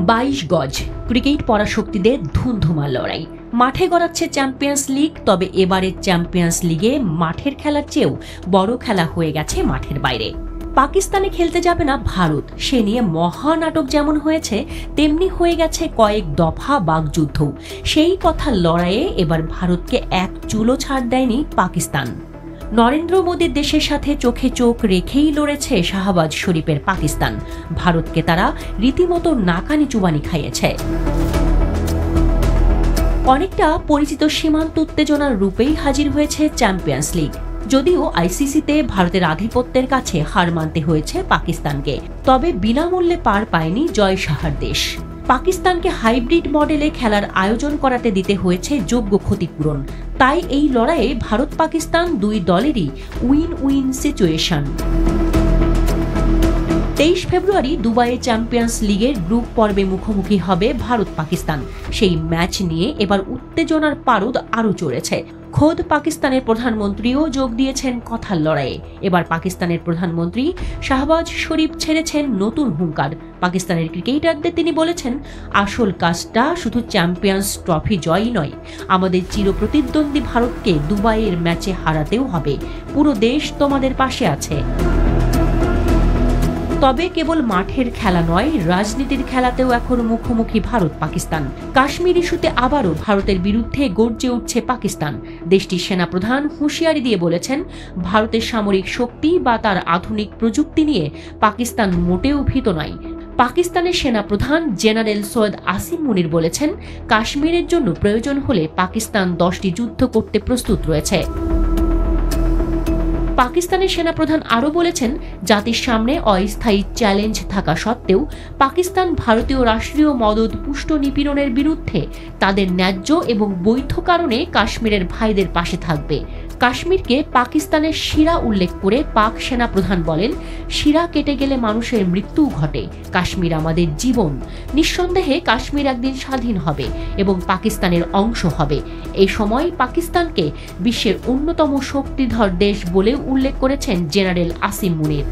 22 গজ ক্রিকেট পরাশক্তিদের ধুমধুমা লড়াই। মাঠে গড়াচ্ছে চ্যাম্পিয়ন্স লিগ, তবে এবারের চ্যাম্পিয়ন্স লিগে মাঠের খেলার চেয়েও বড় খেলা হয়ে গেছে মাঠের বাইরে। পাকিস্তানে খেলতে যাবে না ভারত, সে নিয়ে মহানাটক যেমন হয়েছে তেমনি হয়ে গেছে কয়েক দফা বাগযুদ্ধ। সেই কথার লড়াইয়ে এবার ভারতকে এক চুলো ছাড় দেয়নি পাকিস্তান। নরেন্দ্র মোদীর দেশের সাথে চোখে চোখ রেখেই লড়েছে শাহবাজ শরীফের পাকিস্তান। ভারতকে তারা রীতিমতো নাকানি চুবানি খাইয়েছে। অনেকটা পরিচিত সীমান্ত উত্তেজনার রূপেই হাজির হয়েছে চ্যাম্পিয়ন্স লিগ। যদিও আইসিসিতে ভারতের আধিপত্যের কাছে হার মানতে হয়েছে পাকিস্তানকে, তবে বিনামূল্যে পার পায়নি জয় সাহার দেশ। পাকিস্তানকে হাইব্রিড মডেলে খেলার আয়োজন করাতে দিতে হয়েছে যোগ্য ক্ষতিপূরণ। তাই এই লড়াইয়ে ভারত পাকিস্তান দুই দলেরই উইন উইন সিচুয়েশন। 23 ফেব্রুয়ারি দুবাইয়ে চ্যাম্পিয়ন্স লিগের গ্রুপ পর্বে মুখোমুখি হবে ভারত পাকিস্তান। সেই ম্যাচ নিয়ে এবার উত্তেজনার পারদ আরও চড়েছে। খোদ পাকিস্তানের প্রধানমন্ত্রীও যোগ দিয়েছেন কথার লড়াইয়ে। এবার পাকিস্তানের প্রধানমন্ত্রী শাহবাজ শরীফ ছেড়েছেন নতুন হুঙ্কার। পাকিস্তানের ক্রিকেটারদের তিনি বলেছেন, আসল কাজটা শুধু চ্যাম্পিয়ন্স ট্রফি জয়ই নয়, আমাদের চিরপ্রতিদ্বন্দ্বী ভারতকে দুবাইয়ের ম্যাচে হারাতেও হবে। পুরো দেশ তোমাদের পাশে আছে। তবে কেবল মাঠের খেলা নয়, রাজনীতির খেলাতেও এখন মুখোমুখি ভারত পাকিস্তান। কাশ্মীর ইস্যুতে আবারও ভারতের বিরুদ্ধে গর্জে উঠছে পাকিস্তান। দেশটির সেনাপ্রধান হুঁশিয়ারি দিয়ে বলেছেন, ভারতের সামরিক শক্তি বা তার আধুনিক প্রযুক্তি নিয়ে পাকিস্তান মোটেও ভীত নয়। পাকিস্তানের সেনাপ্রধান জেনারেল সৈয়দ আসিম মুনির বলেছেন, কাশ্মীরের জন্য প্রয়োজন হলে পাকিস্তান 10টি যুদ্ধ করতে প্রস্তুত রয়েছে। পাকিস্তানের সেনাপ্রধান আরও বলেছেন, জাতির সামনে অস্থায়ী চ্যালেঞ্জ থাকা সত্ত্বেও পাকিস্তান ভারতীয় রাষ্ট্রীয় মদদ পুষ্ট নিপীড়নের বিরুদ্ধে তাদের ন্যায্য এবং বৈধ কারণে কাশ্মীরের ভাইদের পাশে থাকবে। কাশ্মীরকে পাকিস্তানের শিরা উল্লেখ করে পাক সেনাপ্রধান বলেন, শিরা কেটে গেলে মানুষের মৃত্যু ঘটে, কাশ্মীর আমাদের জীবন। নিঃসন্দেহে কাশ্মীর একদিন স্বাধীন হবে এবং পাকিস্তানের অংশ হবে। এই সময় পাকিস্তানকে বিশ্বের অন্যতম শক্তিধর দেশ বলেও উল্লেখ করেছেন জেনারেল আসিম মুনির।